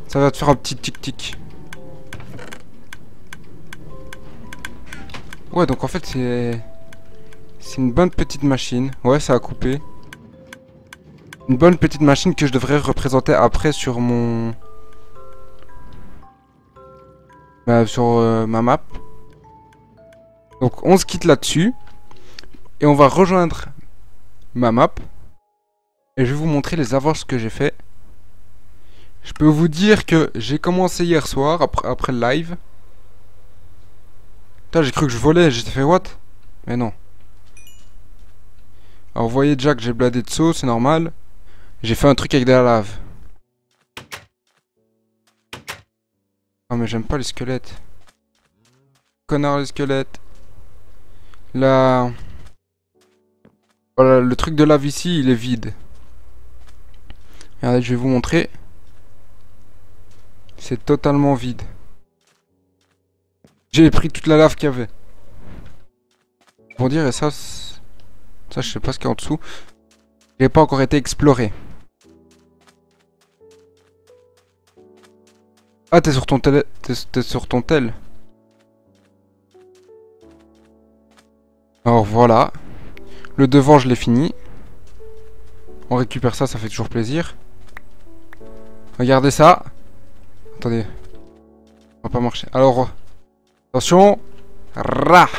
Ça va te faire un petit tic-tic. Ouais, donc en fait, c'est une bonne petite machine. Ouais, ça a coupé. Une bonne petite machine que je devrais représenter après sur mon... sur ma map. Donc on se quitte là-dessus. Et on va rejoindre ma map. Et je vais vous montrer les avances que j'ai fait. Je peux vous dire que j'ai commencé hier soir, après le live. Putain, j'ai cru que je volais, j'ai fait what? Mais non. Alors vous voyez déjà que j'ai bladé de saut, c'est normal. J'ai fait un truc avec de la lave. Ah mais j'aime pas les squelettes. Connard les squelettes. Là... Voilà, le truc de lave ici, il est vide. Regardez, je vais vous montrer. C'est totalement vide. J'ai pris toute la lave qu'il y avait. Pour dire, et ça, je sais pas ce qu'il y a en dessous. Il n'a pas encore été exploré. Ah, t'es sur ton tel. T'es sur ton tel. Alors voilà. Le devant, je l'ai fini. On récupère ça, ça fait toujours plaisir. Regardez ça. Attendez. Ça va pas marcher. Alors, attention. Rah.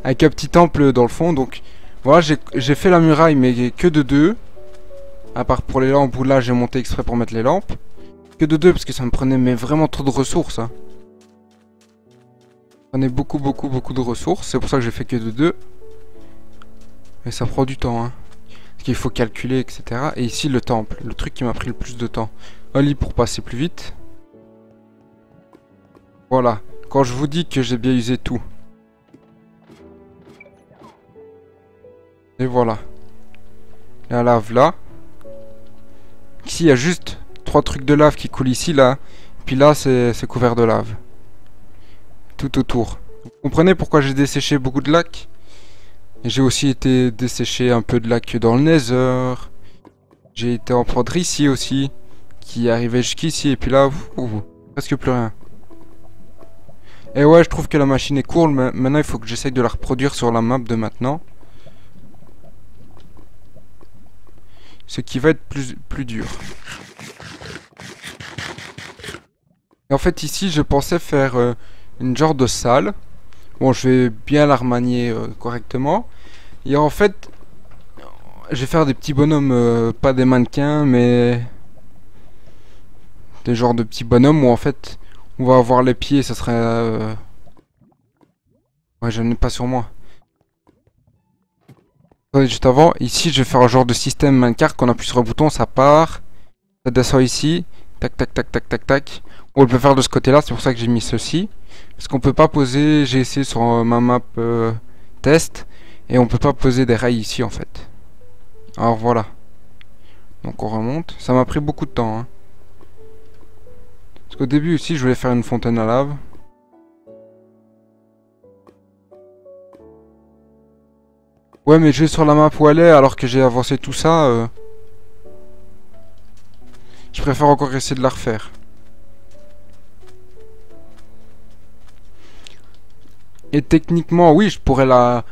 Avec un petit temple dans le fond. Donc, voilà, j'ai fait la muraille, mais que de 2. À part pour les lampes, où là, j'ai monté exprès pour mettre les lampes. Que de 2, parce que ça me prenait mais vraiment trop de ressources. Hein. Ça prenait beaucoup de ressources. C'est pour ça que j'ai fait que de 2. Mais ça prend du temps, hein. Parce qu'il faut calculer, etc. Et ici, le temple. Le truc qui m'a pris le plus de temps. Un lit pour passer plus vite. Voilà. Quand je vous dis que j'ai bien usé tout. Et voilà. La lave là. Ici, il y a juste 3 trucs de lave qui coulent ici, là. Puis là, c'est couvert de lave. Tout autour. Vous comprenez pourquoi j'ai desséché beaucoup de lacs? J'ai aussi été dessécher un peu de lac dans le Nether. J'ai été en prendre ici aussi. Qui arrivait jusqu'ici. Et puis là, presque plus rien. Et ouais, je trouve que la machine est cool. Mais maintenant, il faut que j'essaye de la reproduire sur la map de maintenant. Ce qui va être plus dur. Et en fait, ici, je pensais faire une genre de salle. Bon, je vais bien la remanier correctement. Et en fait, je vais faire des petits bonhommes, pas des mannequins, mais des genres de petits bonhommes où en fait, on va avoir les pieds, ça serait... Ouais, je n'ai pas sur moi. Attendez, juste avant, ici, je vais faire un genre de système minecart qu'on appuie sur un bouton, ça part. Ça descend ici. Tac, tac, tac, tac, tac, tac. On le peut faire de ce côté-là, c'est pour ça que j'ai mis ceci. Parce qu'on peut pas poser, j'ai essayé sur ma map test, et on peut pas poser des rails ici en fait. Alors voilà. Donc on remonte. Ça m'a pris beaucoup de temps. Hein. Parce qu'au début aussi, je voulais faire une fontaine à lave. Ouais, mais je vais sur la map où elle est, alors que j'ai avancé tout ça. Je préfère encore essayer de la refaire. Et techniquement, oui, je pourrais la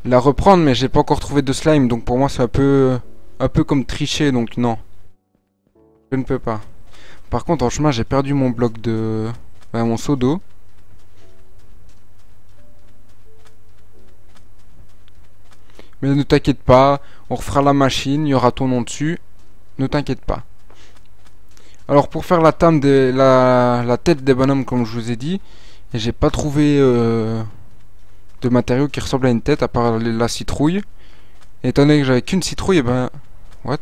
reprendre, mais j'ai pas encore trouvé de slime, donc pour moi c'est un peu comme tricher, donc non. Je ne peux pas. Par contre, en chemin, j'ai perdu mon bloc de... mon seau d'eau. Mais ne t'inquiète pas, on refera la machine, il y aura ton nom dessus. Ne t'inquiète pas. Alors pour faire la la tête des bonhommes, comme je vous ai dit, j'ai pas trouvé de matériaux qui ressemblent à une tête, à part la citrouille. Et étant donné que j'avais qu'une citrouille, et ben... What?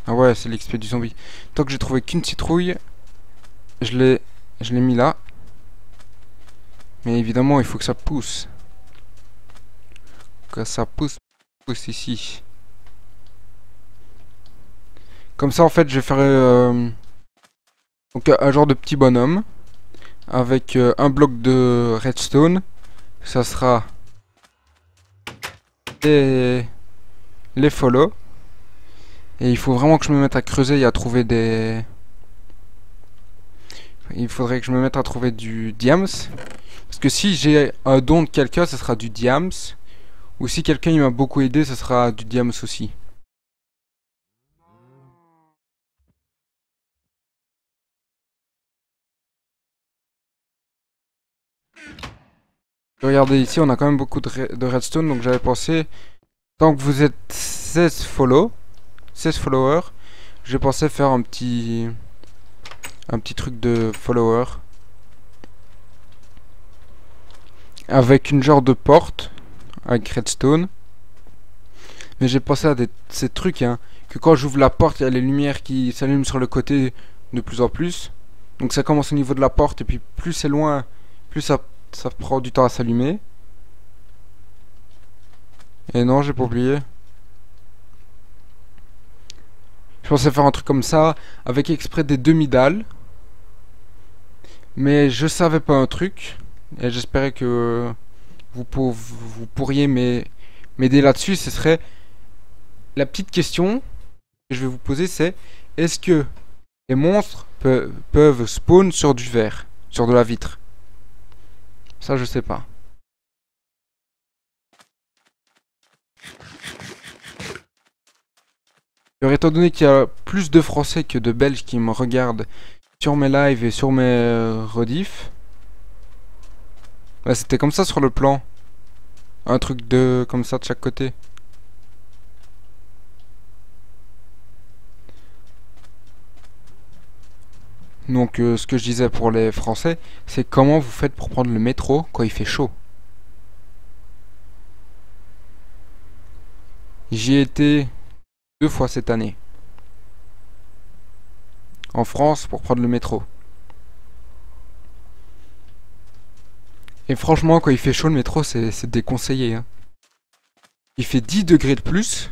Ah ouais, c'est l'XP du zombie. Tant que j'ai trouvé qu'une citrouille, je l'ai mis là. Mais évidemment, il faut que ça pousse. Que ça pousse ici. Comme ça, en fait, je vais faire donc un genre de petit bonhomme avec un bloc de redstone. Ça sera les follow. Et il faut vraiment que je me mette à creuser et à trouver des il faudrait que je me mette à trouver du diams. Parce que si j'ai un don de quelqu'un, ce sera du diams. Ou si quelqu'un il m'a beaucoup aidé, ce sera du diams aussi. Regardez ici, on a quand même beaucoup de redstone, donc j'avais pensé, tant que vous êtes 16 followers, j'ai pensé faire un petit truc de followers. Avec une genre de porte, avec redstone. Mais j'ai pensé à ces trucs, hein, que quand j'ouvre la porte, il y a les lumières qui s'allument sur le côté de plus en plus. Donc ça commence au niveau de la porte, et puis plus c'est loin, plus ça prend du temps à s'allumer. Et non, j'ai pas oublié. Je pensais faire un truc comme ça, avec exprès des demi-dalles. Mais je savais pas un truc. Et j'espérais que vous pourriez m'aider là-dessus. Ce serait la petite question que je vais vous poser, c'est est-ce que les monstres peuvent spawn sur du verre, sur de la vitre? Ça, je sais pas. Alors, étant donné qu'il y a plus de Français que de Belges qui me regardent sur mes lives et sur mes rediffs, bah, c'était comme ça sur le plan. Un truc de comme ça de chaque côté. Donc ce que je disais pour les Français, c'est comment vous faites pour prendre le métro quand il fait chaud. J'y ai été 2 fois cette année. En France pour prendre le métro. Et franchement, quand il fait chaud, le métro, c'est déconseillé, hein. Il fait 10 degrés de plus.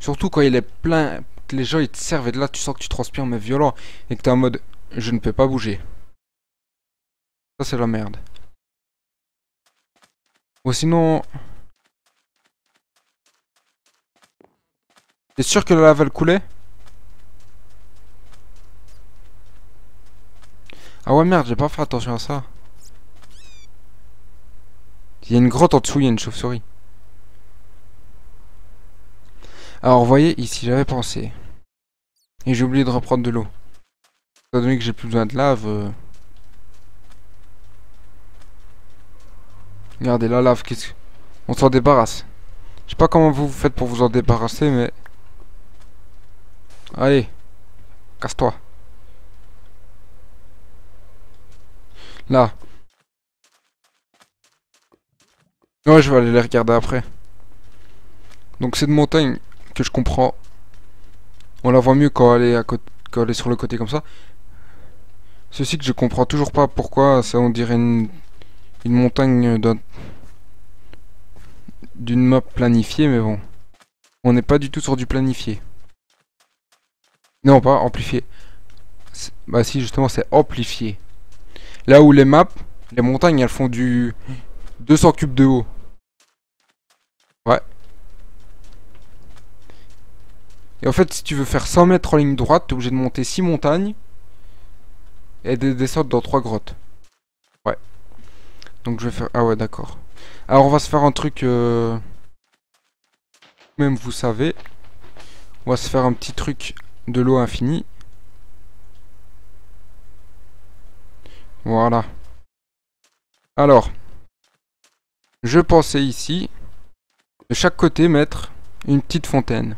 Surtout quand il est plein, que les gens ils te servent et de là tu sens que tu transpires mais violent. Et que t'es en mode, je ne peux pas bouger. Ça c'est la merde. Ou sinon... T'es sûr que la lave elle coulait? Ah ouais merde, j'ai pas fait attention à ça. Il y a une grotte en dessous, il y a une chauve-souris. Alors vous voyez, ici j'avais pensé. Et j'ai oublié de reprendre de l'eau. Étant donné que j'ai plus besoin de lave... Regardez la lave, qu'est-ce que... On s'en débarrasse. Je sais pas comment vous faites pour vous en débarrasser, mais... Allez, casse-toi. Là. Ouais, je vais aller les regarder après. Donc cette montagne que je comprends, on la voit mieux quand elle est quand elle est sur le côté comme ça. Ceci que je comprends toujours pas pourquoi ça on dirait une montagne d'une map planifiée, mais bon. On n'est pas du tout sur du planifié. Non, pas amplifié. Bah si, justement, c'est amplifié. Là où les maps, les montagnes, elles font du 200 cubes de haut. Ouais. Et en fait, si tu veux faire 100 mètres en ligne droite, t'es obligé de monter 6 montagnes et de descendre dans 3 grottes. Ouais. Donc je vais faire... Ah ouais, d'accord. Alors on va se faire un truc... Même vous savez. On va se faire un petit truc de l'eau infinie. Voilà. Alors. Je pensais ici, de chaque côté, mettre une petite fontaine.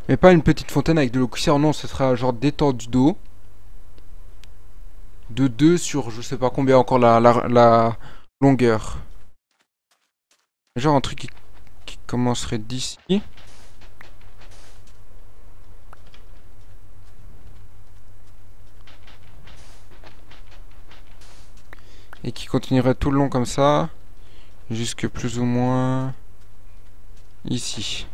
Mais pas une petite fontaine avec de l'eau qui sert, non, ce sera genre d'étendue d'eau. De 2 sur je sais pas combien encore la longueur. Genre un truc qui commencerait d'ici. Et qui continuerait tout le long comme ça. Jusque plus ou moins ici.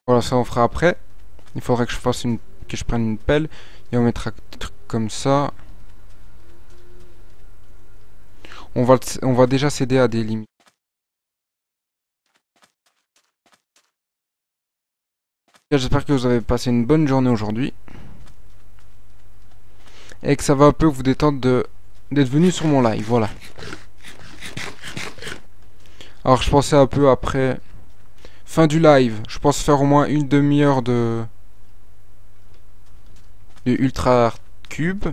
Voilà, ça on fera après. Il faudrait que je prenne une pelle. Et on mettra des trucs comme ça. On va déjà céder à des limites. J'espère que vous avez passé une bonne journée aujourd'hui. Et que ça va un peu vous détendre d'être venu sur mon live, voilà. Alors je pensais un peu après fin du live, je pense faire au moins une demi-heure de Ultra Cube.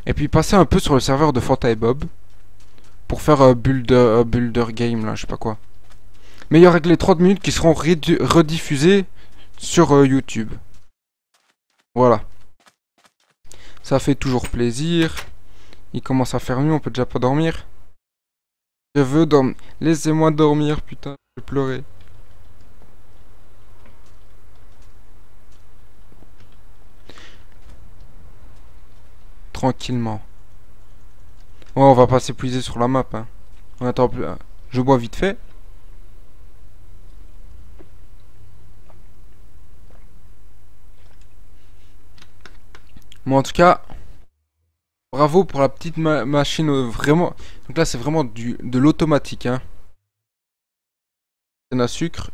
Et puis passer un peu sur le serveur de Fanta et Bob pour faire un builder game là, je sais pas quoi. Mais il y aura que les 30 minutes qui seront rediffusées sur YouTube. Voilà. Ça fait toujours plaisir. Il commence à faire nuit, on peut déjà pas dormir. Je veux dormir. Laissez-moi dormir, putain. Je vais pleurer. Tranquillement. Ouais, on va pas s'épuiser sur la map. Hein. On attend plus. Je bois vite fait. Mais en tout cas, bravo pour la petite machine. Vraiment. Donc là, c'est vraiment de l'automatique. Hein. C'est à sucre.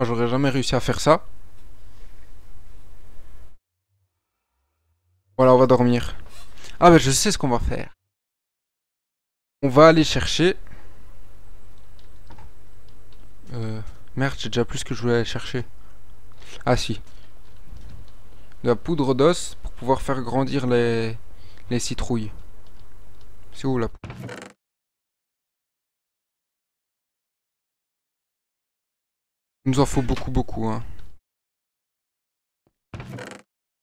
J'aurais jamais réussi à faire ça. Voilà, on va dormir. Ah, ben je sais ce qu'on va faire. On va aller chercher. Merde, j'ai déjà plus ce que je voulais aller chercher. Ah, si. De la poudre d'os pour pouvoir faire grandir les citrouilles. C'est où la poudre? Il nous en faut beaucoup, hein.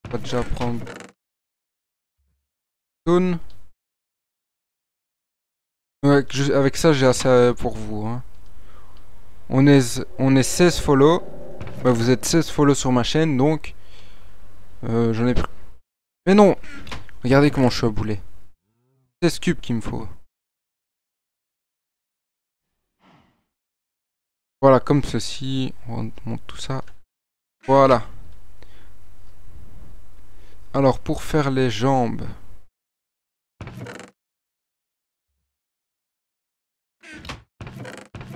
On va déjà prendre... Zone. Ouais, avec ça, j'ai assez pour vous, hein. On est 16 follow. Bah, vous êtes 16 follow sur ma chaîne, donc... j'en ai pris... Mais non! Regardez comment je suis à boulet. 16 cubes qu'il me faut. Voilà, comme ceci. On monte tout ça. Voilà. Alors, pour faire les jambes...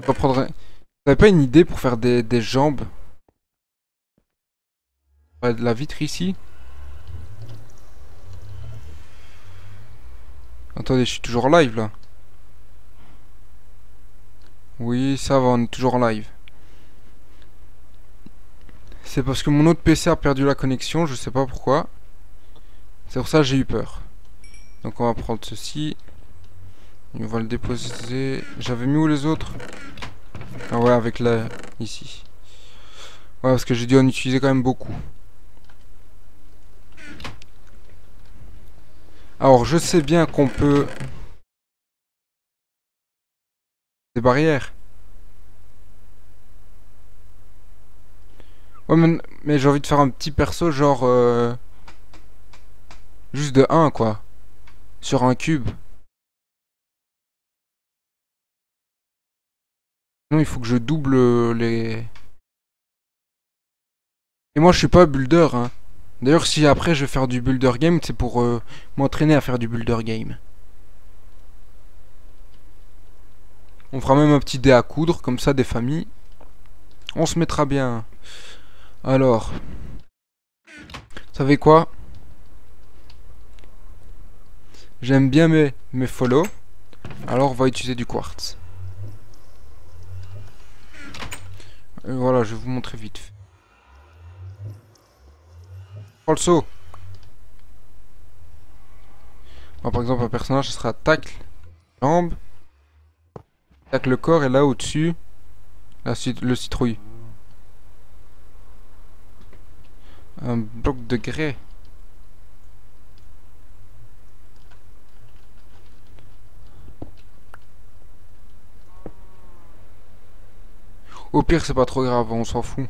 Je reprendrai... Vous avez pas une idée pour faire des jambes? De la vitre ici. Attendez, je suis toujours en live là. Oui, ça va, on est toujours en live. C'est parce que mon autre PC a perdu la connexion, je sais pas pourquoi. C'est pour ça que j'ai eu peur. Donc on va prendre ceci. Et on va le déposer. J'avais mis où les autres? Ah ouais, avec la... ici. Ouais, parce que j'ai dû en utiliser quand même beaucoup. Alors, je sais bien qu'on peut... Des barrières. Ouais, mais j'ai envie de faire un petit perso, genre... juste de 1, quoi. Sur un cube. Non, il faut que je double les... Et moi, je suis pas builder, hein. D'ailleurs, si après je vais faire du builder game, c'est pour m'entraîner à faire du builder game. On fera même un petit dé à coudre, comme ça, des familles. On se mettra bien. Alors. Vous savez quoi? J'aime bien mes follow. Alors, on va utiliser du quartz. Et voilà, je vais vous montrer vite fait. Prends le saut. Alors, par exemple, un personnage, ce sera tacle, jambe, tacle le corps, et là, au-dessus, le citrouille. Un bloc de grès. Au pire, c'est pas trop grave, on s'en fout.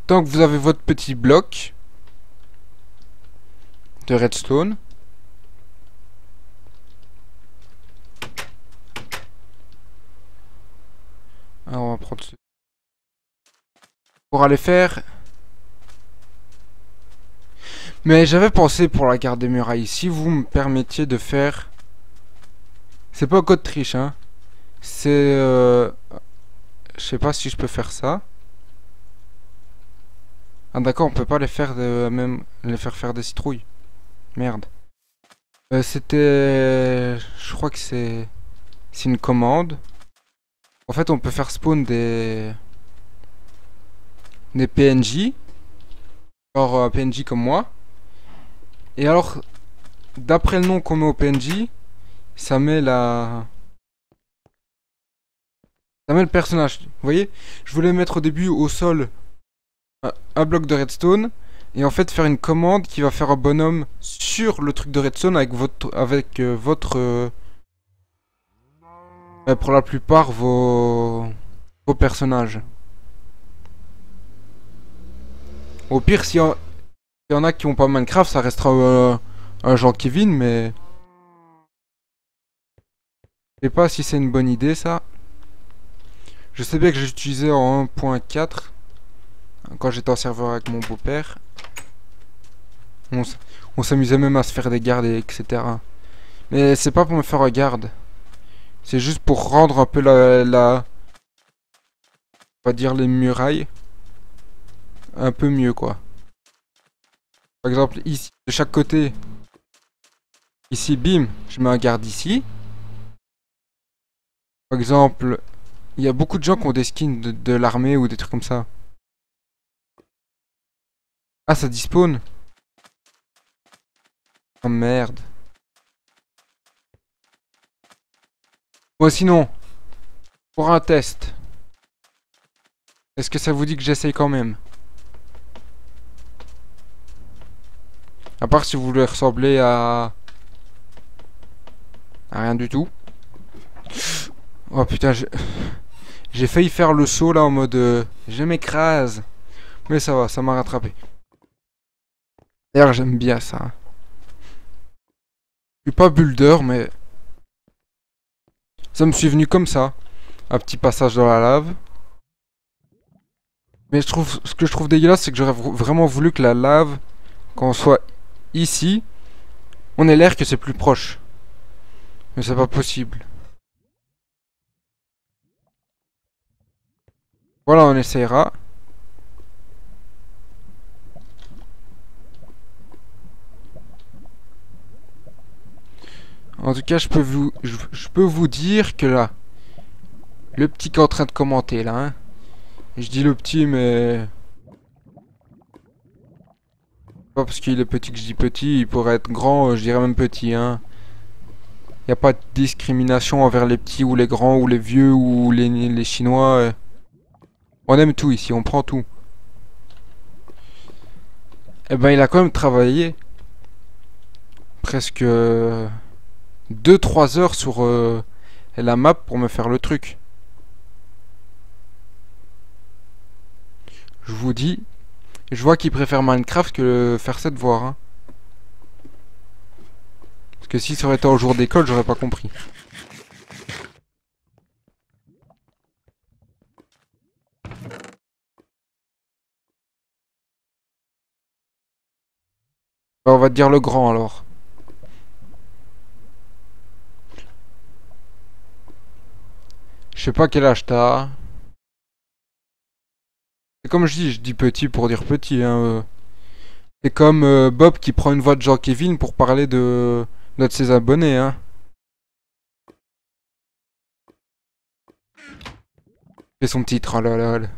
Tant que vous avez votre petit bloc de redstone. Alors, on va prendre ce... Pour aller faire... Mais j'avais pensé pour la garde des murailles, si vous me permettiez de faire... C'est pas un code triche, hein. C'est... je sais pas si je peux faire ça. Ah d'accord, on peut pas les faire même les faire faire des citrouilles. Merde. C'était... Je crois que c'est une commande. En fait, on peut faire spawn des PNJ. Genre un PNJ comme moi. Et alors, d'après le nom qu'on met au PNJ, ça met la... Ça met le personnage. Vous voyez? Je voulais mettre au début au sol un bloc de redstone. Et en fait faire une commande qui va faire un bonhomme sur le truc de redstone avec votre pour la plupart vos personnages. Au pire s'il y en a qui ont pas Minecraft, ça restera un Jean Kevin, mais je sais pas si c'est une bonne idée ça. Je sais bien que j'ai utilisé en 1.4 quand j'étais en serveur avec mon beau-père. On s'amusait même à se faire des gardes, etc. Mais c'est pas pour me faire un garde. C'est juste pour rendre un peu on va dire les murailles un peu mieux quoi. Par exemple ici, de chaque côté. Ici, bim, je mets un garde ici. Par exemple, il y a beaucoup de gens qui ont des skins de l'armée ou des trucs comme ça. Ah, ça despawn. Oh merde. Bon, sinon, pour un test, est-ce que ça vous dit que j'essaye quand même? À part si vous voulez ressembler à rien du tout. Oh putain, j'ai failli faire le saut là en mode je m'écrase. Mais ça va, ça m'a rattrapé. D'ailleurs, j'aime bien ça. Je suis pas builder, mais ça me suis venu comme ça. Un petit passage dans la lave. Mais ce que je trouve dégueulasse, c'est que j'aurais vraiment voulu que la lave, quand on soit ici, on ait l'air que c'est plus proche. Mais c'est pas possible. Voilà, on essayera. En tout cas, je peux vous dire que là, le petit qui est en train de commenter là, hein. Je dis le petit, mais pas parce qu'il est petit que je dis petit, il pourrait être grand, je dirais même petit, hein. Y a pas de discrimination envers les petits ou les grands ou les vieux ou les Chinois. On aime tout ici, on prend tout. Eh ben, il a quand même travaillé presque 2-3 heures sur la map pour me faire le truc. Je vous dis, je vois qu'il préfère Minecraft que faire cette voie. Hein. Parce que si ça aurait été au jour d'école, j'aurais pas compris. Bah, on va te dire le grand alors. Je sais pas quel âge t'as. C'est comme je dis petit pour dire petit. Hein. C'est comme Bob qui prend une voix de Jean Kevin pour parler de ses abonnés. Hein. Et son petit tralala.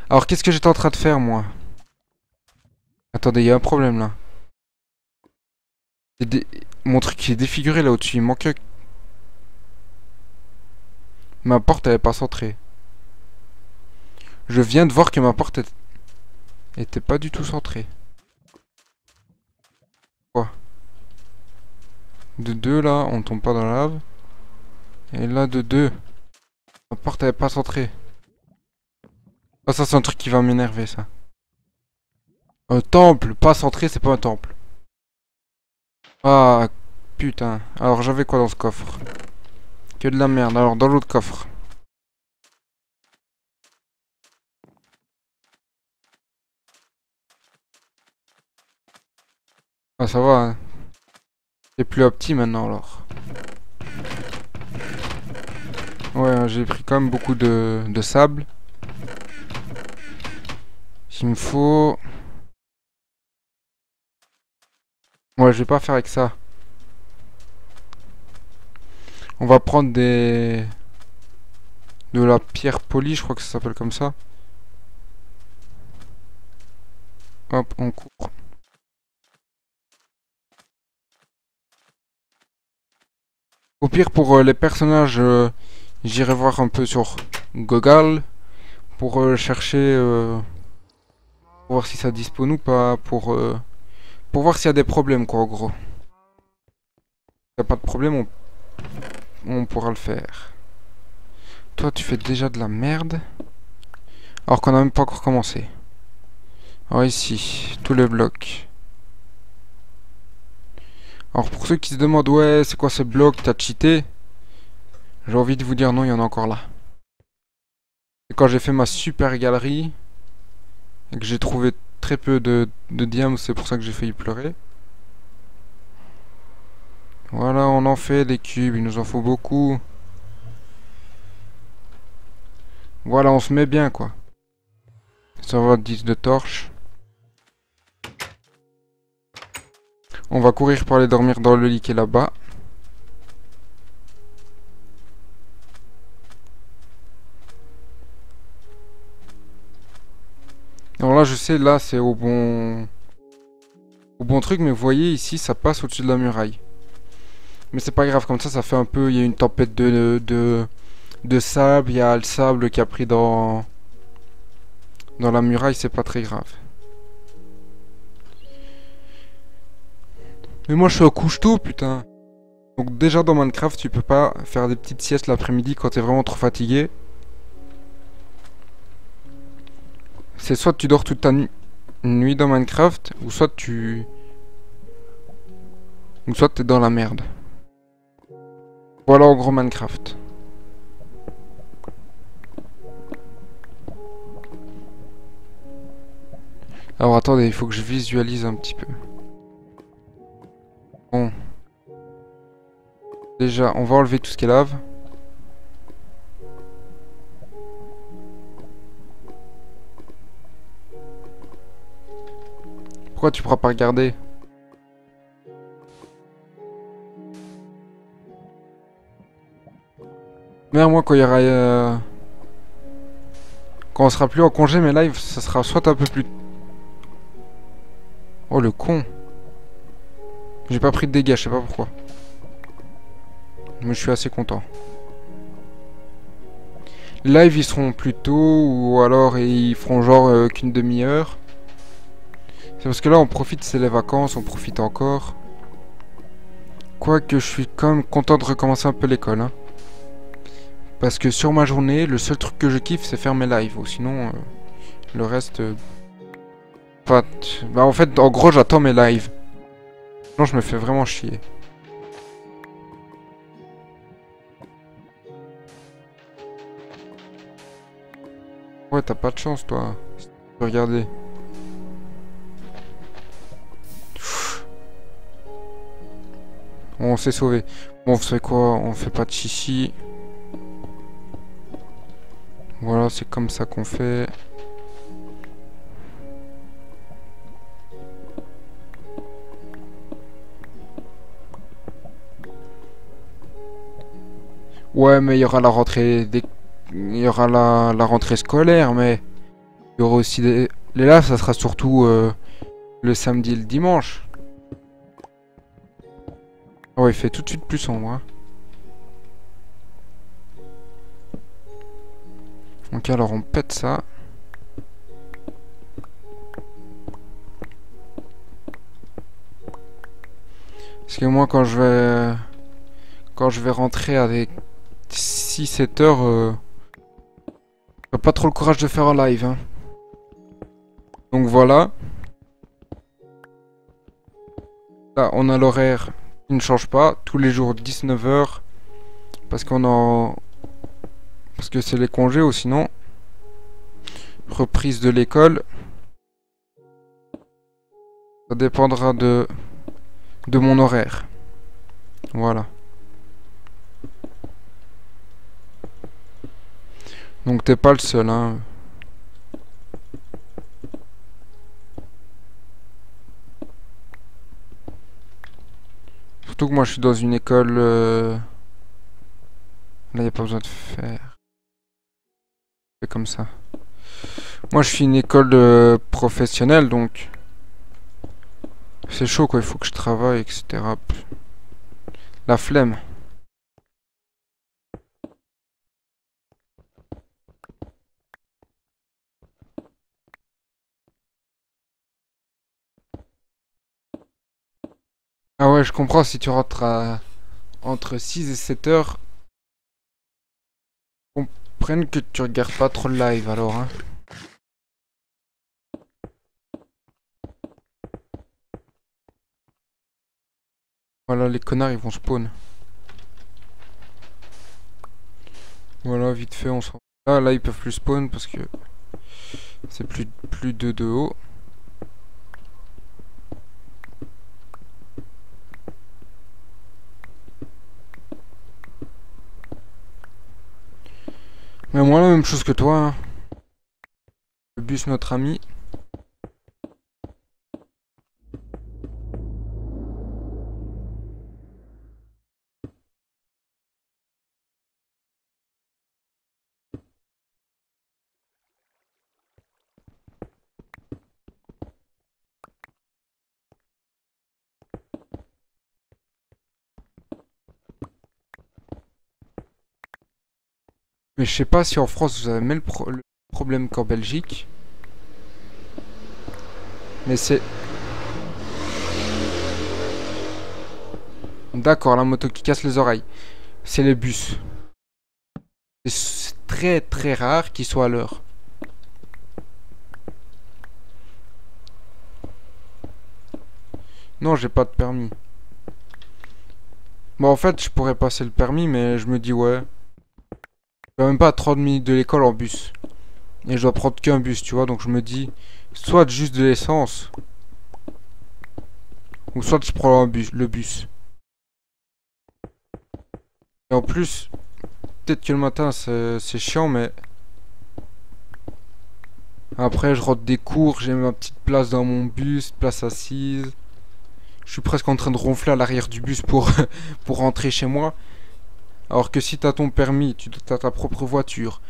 Alors qu'est-ce que j'étais en train de faire moi? Attendez, il y a un problème là. Mon truc qui est défiguré là au-dessus, il manque... Ma porte elle est pas centrée. Je viens de voir que ma porte était pas du tout centrée. Quoi? De 2 là, on tombe pas dans la lave. Et là de 2. Ma porte elle est pas centrée. Ah ça c'est un truc qui va m'énerver ça. Un temple pas centré, c'est pas un temple. Ah putain. Alors j'avais quoi dans ce coffre? Que de la merde. Alors dans l'autre coffre. Ah ça va. Hein. C'est plus opti maintenant alors. Ouais, j'ai pris quand même beaucoup de sable. Il me faut... Ouais, je vais pas faire avec ça. On va prendre des... De la pierre polie, je crois que ça s'appelle comme ça. Hop, on court. Au pire, pour les personnages, j'irai voir un peu sur Google pour chercher, pour voir si ça disponible ou pas, pour voir s'il y a des problèmes, quoi, en gros. S'il n'y a pas de problème, on pourra le faire. Toi, tu fais déjà de la merde. Alors qu'on n'a même pas encore commencé. Alors ici, tous les blocs. Alors pour ceux qui se demandent, ouais, c'est quoi ces blocs, t'as cheaté? J'ai envie de vous dire non, il y en a encore là. Et quand j'ai fait ma super galerie, et que j'ai trouvé très peu de diamants, c'est pour ça que j'ai failli pleurer. Voilà, on en fait des cubes, il nous en faut beaucoup. Voilà, on se met bien, quoi. Ça va, 10 de torches. On va courir pour aller dormir dans le lit qui est là-bas. Alors là, je sais, là, c'est au bon truc, mais vous voyez, ici, ça passe au-dessus de la muraille. Mais c'est pas grave, comme ça fait un peu... Il y a une tempête de sable, il y a le sable qui a pris dans la muraille, c'est pas très grave. Mais moi, je suis à couche-tôt, putain. Donc déjà, dans Minecraft, tu peux pas faire des petites siestes l'après-midi quand t'es vraiment trop fatigué. C'est soit tu dors toute ta nuit dans Minecraft, ou soit t'es dans la merde. Voilà en gros Minecraft. Alors attendez, il faut que je visualise un petit peu. Bon. Déjà, on va enlever tout ce qui est lave. Pourquoi tu pourras pas regarder? Mais moi, quand il y aura... Quand on sera plus en congé, mes lives, ça sera soit un peu plus... Oh, le con. J'ai pas pris de dégâts, je sais pas pourquoi. Mais je suis assez content. Live, ils seront plus tôt, ou alors ils feront genre qu'une demi-heure. C'est parce que là, on profite, c'est les vacances, on profite encore. Quoique, je suis quand même content de recommencer un peu l'école, hein. Parce que sur ma journée, le seul truc que je kiffe, c'est faire mes lives. Ou sinon, le reste... Enfin, bah en fait, en gros, j'attends mes lives. Sinon, je me fais vraiment chier. Ouais, t'as pas de chance, toi. Regardez. On s'est sauvé. Bon, vous savez quoi? On fait pas de chichi. Voilà, c'est comme ça qu'on fait. Ouais, mais il y aura la rentrée il y aura la rentrée scolaire, mais il y aura aussi des... Les lives, ça sera surtout le samedi et le dimanche. Oh, il fait tout de suite plus sombre, hein. Ok, alors on pète ça. Parce que moi, quand je vais rentrer avec 6-7 heures, j'ai pas trop le courage de faire un live, hein. Donc voilà. Là, on a l'horaire qui ne change pas. Tous les jours 19 heures. Parce que c'est les congés ou sinon. Reprise de l'école. Ça dépendra de mon horaire. Voilà. Donc t'es pas le seul, hein. Surtout que moi je suis dans une école... Là y a pas besoin de faire. C'est comme ça. Moi je suis une école professionnelle, donc... C'est chaud quoi, il faut que je travaille, etc. La flemme. Ah ouais, je comprends, si tu rentres entre 6 et 7 heures, comprenne que tu regardes pas trop le live alors, hein. Voilà, les connards ils vont spawn. Voilà, vite fait, on s'en... Là, ils peuvent plus spawn parce que c'est plus de haut. Mais moi, la même chose que toi, hein. Le bus, notre ami. Mais je sais pas si en France vous avez même le problème qu'en Belgique. Mais c'est... D'accord, la moto qui casse les oreilles. C'est les bus. C'est très très rare qu'ils soient à l'heure. Non, j'ai pas de permis. Bon, en fait, je pourrais passer le permis, mais je me dis, ouais. Je vais même pas à 30 minutes de l'école en bus. Et je dois prendre qu'un bus, tu vois. Donc je me dis, soit juste de l'essence, ou soit je prends le bus. Et en plus, peut-être que le matin c'est chiant, mais après je rentre des cours, j'ai ma petite place dans mon bus, place assise. Je suis presque en train de ronfler à l'arrière du bus pour, pour rentrer chez moi. Alors que si t'as ton permis, t'as ta propre voiture,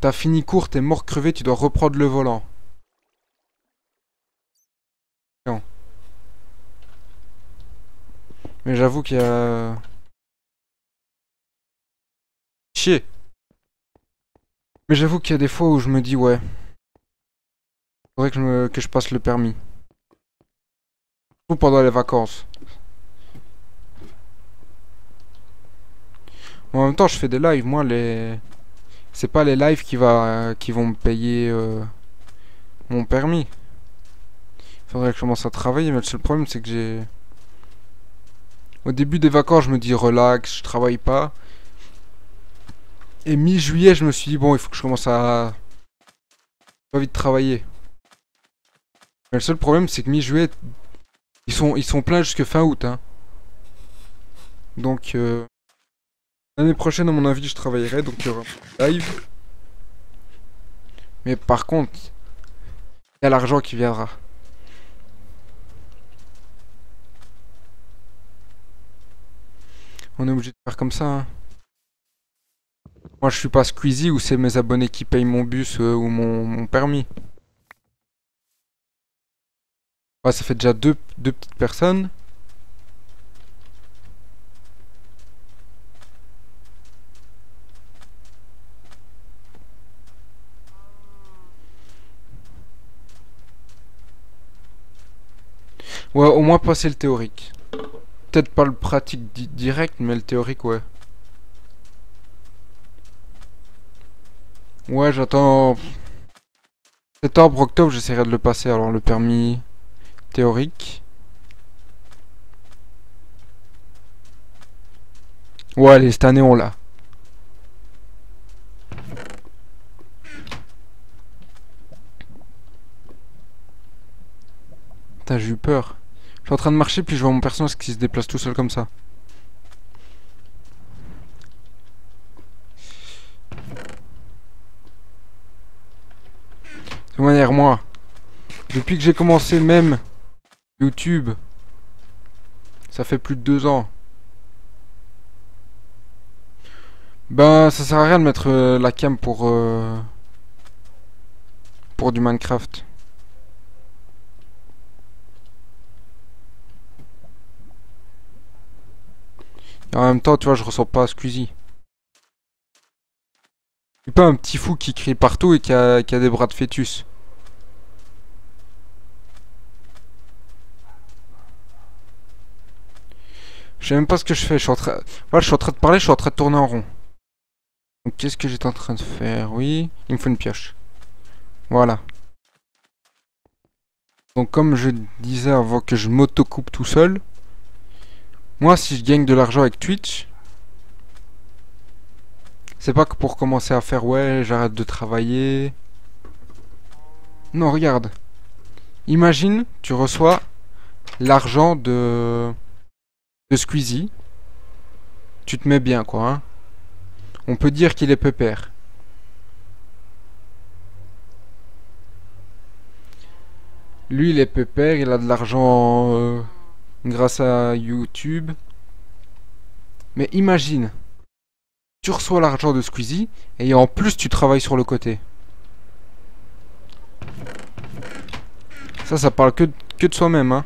t'as fini cours, t'es mort crevé, tu dois reprendre le volant. Non. Mais j'avoue qu'il y a... Chier. Mais j'avoue qu'il y a des fois où je me dis, ouais, faudrait que je passe le permis. Ou pendant les vacances. En même temps, je fais des lives, moi, les... C'est pas les lives qui vont me payer mon permis. Faudrait que je commence à travailler, mais le seul problème, c'est que j'ai... Au début des vacances, je me dis relax, je travaille pas. Et mi-juillet, je me suis dit, bon, il faut que je commence à... Pas vite travailler. Mais le seul problème, c'est que mi-juillet, ils sont pleins jusque fin août, hein. Donc, l'année prochaine, à mon avis, je travaillerai, donc il y aura un live. Mais par contre, il y a l'argent qui viendra. On est obligé de faire comme ça, hein. Moi, je suis pas Squeezie ou c'est mes abonnés qui payent mon bus ou mon permis. Ouais, ça fait déjà deux petites personnes. Ouais, au moins passer le théorique. Peut-être pas le pratique direct, mais le théorique, ouais. Ouais, j'attends... Septembre, octobre, j'essaierai de le passer. Alors, le permis théorique. Ouais, allez, cette année, on l'a. Putain, j'ai eu peur. Je suis en train de marcher, puis je vois mon personnage qui se déplace tout seul comme ça. De manière, moi, depuis que j'ai commencé même YouTube, ça fait plus de 2 ans. Ben, ça sert à rien de mettre la cam pour du Minecraft. Et en même temps, tu vois, je ressens pas Squeezie. C'est pas un petit fou qui crie partout et qui a des bras de fœtus. Je sais même pas ce que je fais. Je suis en train... Voilà, je suis en train de parler, je suis en train de tourner en rond. Donc, qu'est-ce que j'étais en train de faire? Oui, il me faut une pioche. Voilà. Donc, comme je disais avant que je m'auto-coupe tout seul, moi, si je gagne de l'argent avec Twitch, c'est pas que pour commencer à faire, ouais, j'arrête de travailler. Non, regarde. Imagine, tu reçois l'argent de Squeezie. Tu te mets bien, quoi, hein. On peut dire qu'il est pépère. Lui, il est pépère, il a de l'argent grâce à YouTube. Mais imagine, tu reçois l'argent de Squeezie et en plus tu travailles sur le côté. Ça parle que de soi-même, hein.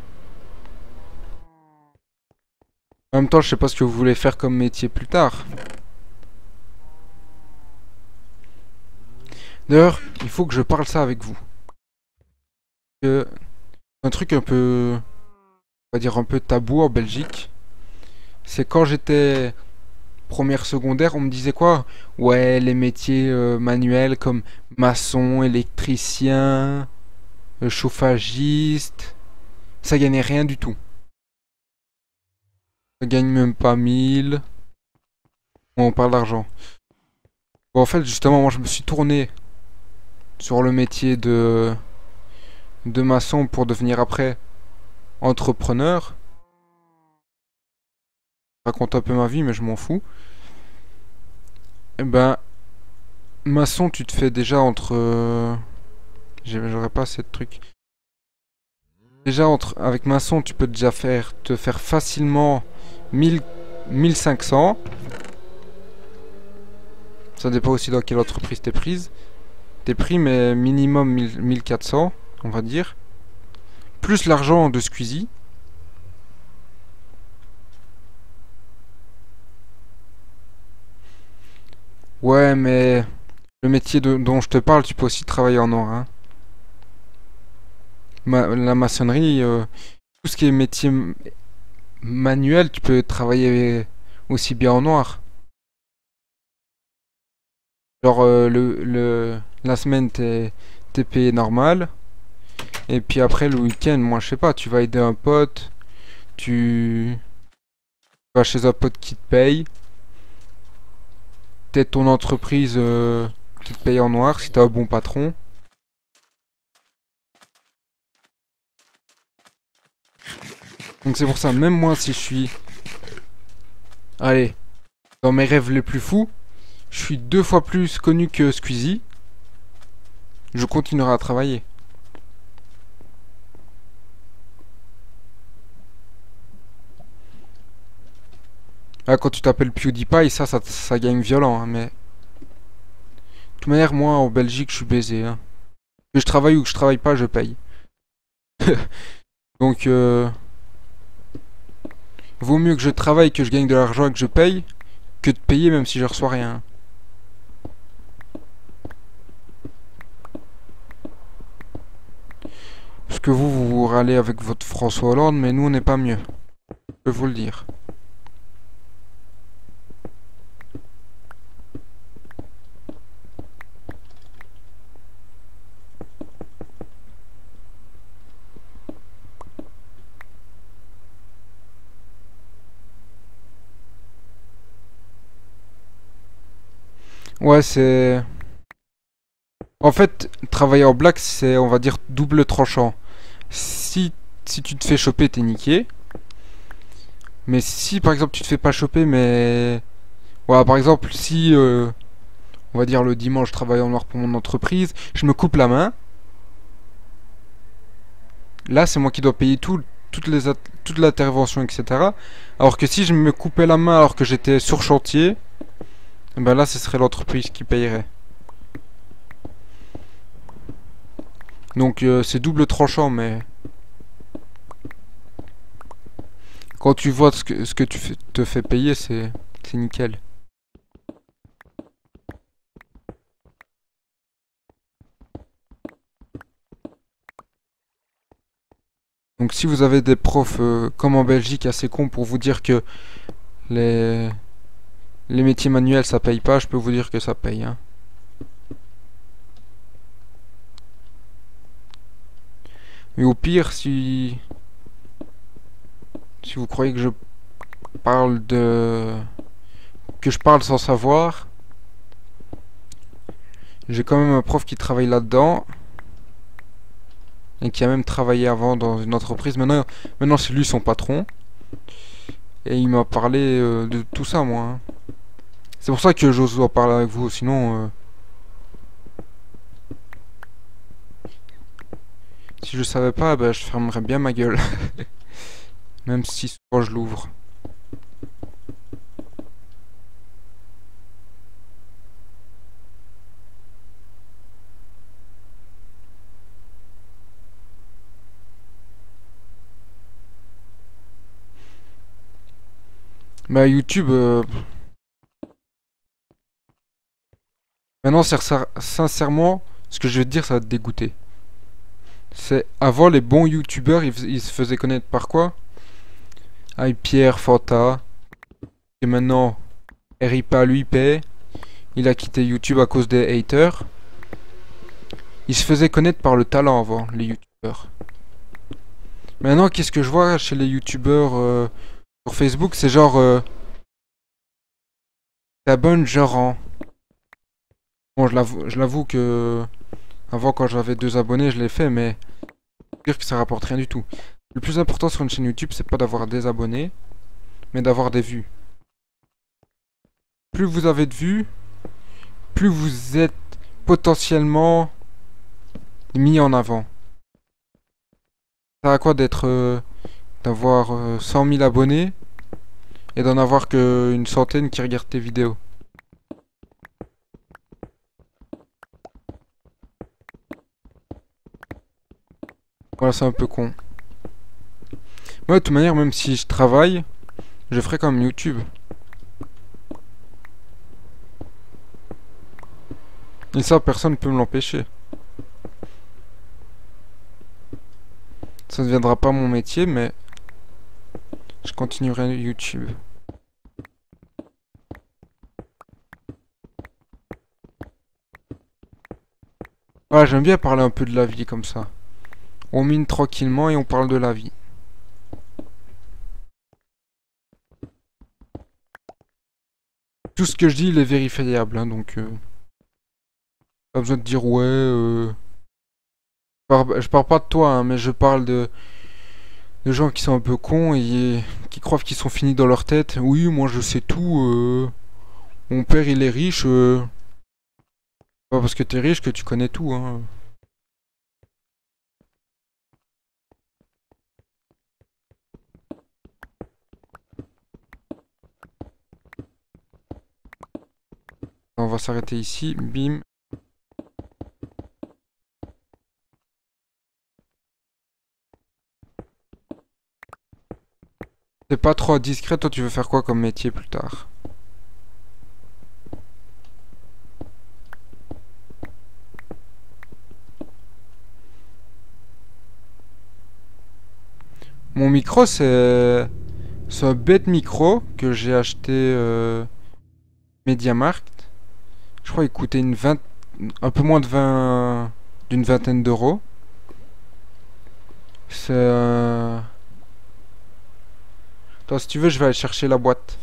En même temps, je sais pas ce que vous voulez faire comme métier plus tard. D'ailleurs, il faut que je parle ça avec vous. Un truc un peu, on va dire un peu tabou en Belgique, c'est quand j'étais première secondaire, on me disait quoi? Ouais, les métiers manuels comme maçon, électricien, chauffagiste, ça gagnait rien du tout. Ça gagne même pas 1000. On parle d'argent. Bon, en fait, justement, moi je me suis tourné sur le métier de maçon pour devenir après entrepreneur. Je raconte un peu ma vie, mais je m'en fous. Eh ben, maçon, tu te fais déjà entre... j'aurais pas assez de trucs. Déjà, avec maçon, tu peux déjà te faire facilement 1500. Ça dépend aussi dans quelle entreprise t'es prise. T'es pris, mais minimum 1400, on va dire. Plus l'argent de Squeezie. Ouais, mais le métier dont je te parle, tu peux aussi travailler en noir, hein. La maçonnerie, tout ce qui est métier manuel, tu peux travailler aussi bien en noir. Genre, la semaine, t'es payé normal. Et puis après, le week-end, moi, je sais pas, tu vas aider un pote. Tu vas chez un pote qui te paye. Peut-être ton entreprise qui te paye en noir si t'as un bon patron. Donc c'est pour ça, même moi, si je suis... Allez, dans mes rêves les plus fous, je suis 2 fois plus connu que Squeezie. Je continuerai à travailler. Ah, quand tu t'appelles PewDiePie, ça gagne violent, hein, mais... De toute manière, moi, en Belgique, je suis baisé, hein. Que je travaille ou que je travaille pas, je paye. Donc, vaut mieux que je travaille, que je gagne de l'argent et que je paye, que de payer même si je reçois rien. Parce que vous râlez avec votre François Hollande, mais nous, on n'est pas mieux. Je peux vous le dire. Ouais, c'est... En fait, travailler en black, c'est, on va dire, double tranchant. Si tu te fais choper, t'es niqué. Mais si, par exemple, tu te fais pas choper, mais... Voilà, par exemple, si, on va dire, le dimanche, je travaille en noir pour mon entreprise, je me coupe la main. Là, c'est moi qui dois payer toute l'intervention, etc. Alors que si je me coupais la main alors que j'étais sur chantier, eh ben là, ce serait l'entreprise qui payerait. Donc c'est double tranchant, mais quand tu vois ce que te fais payer, c'est nickel. Donc si vous avez des profs comme en Belgique assez cons pour vous dire que les, les métiers manuels ça paye pas, je peux vous dire que ça paye, hein. Mais au pire, si vous croyez que je parle sans savoir, j'ai quand même un prof qui travaille là-dedans et qui a même travaillé avant dans une entreprise. Maintenant c'est lui son patron et il m'a parlé de tout ça, moi, hein. C'est pour ça que j'ose en parler avec vous, sinon si je savais pas, ben, je fermerais bien ma gueule. Même si souvent je l'ouvre. Bah YouTube, maintenant sincèrement, ce que je vais te dire, ça va te dégoûter. C'est avant les bons youtubeurs, ils se faisaient connaître par quoi? Ah, Pierre Fanta. Et maintenant, Eripa lui paie. Il a quitté YouTube à cause des haters. Il se faisait connaître par le talent avant, les youtubeurs. Maintenant, qu'est-ce que je vois chez les youtubeurs sur Facebook? C'est genre, t'abonnes genre en... Bon, je l'avoue que... Avant, quand j'avais 2 abonnés, je l'ai fait, mais... Dire que ça rapporte rien du tout. Le plus important sur une chaîne YouTube, c'est pas d'avoir des abonnés, mais d'avoir des vues. Plus vous avez de vues, plus vous êtes potentiellement mis en avant. Ça a quoi d'avoir 100 000 abonnés et d'en avoir que une centaine qui regardent tes vidéos. Voilà, c'est un peu con. Moi, de toute manière, même si je travaille, je ferai comme YouTube. Et ça, personne ne peut me l'empêcher. Ça ne deviendra pas mon métier, mais je continuerai YouTube. Voilà, j'aime bien parler un peu de la vie comme ça. On mine tranquillement et on parle de la vie. Tout ce que je dis, il est vérifiable, hein, donc... pas besoin de dire ouais... Je parle pas de toi, hein, mais je parle de gens qui sont un peu cons et qui croient qu'ils sont finis dans leur tête. Oui, moi je sais tout. Mon père il est riche. Pas parce que t'es riche que tu connais tout, hein. On va s'arrêter ici. Bim. C'est pas trop discret. Toi, tu veux faire quoi comme métier plus tard? Mon micro, c'est un bête micro que j'ai acheté MediaMarkt. Je crois qu'il coûtait un peu moins d'une vingtaine d'euros. C'est... Attends, si tu veux, je vais aller chercher la boîte.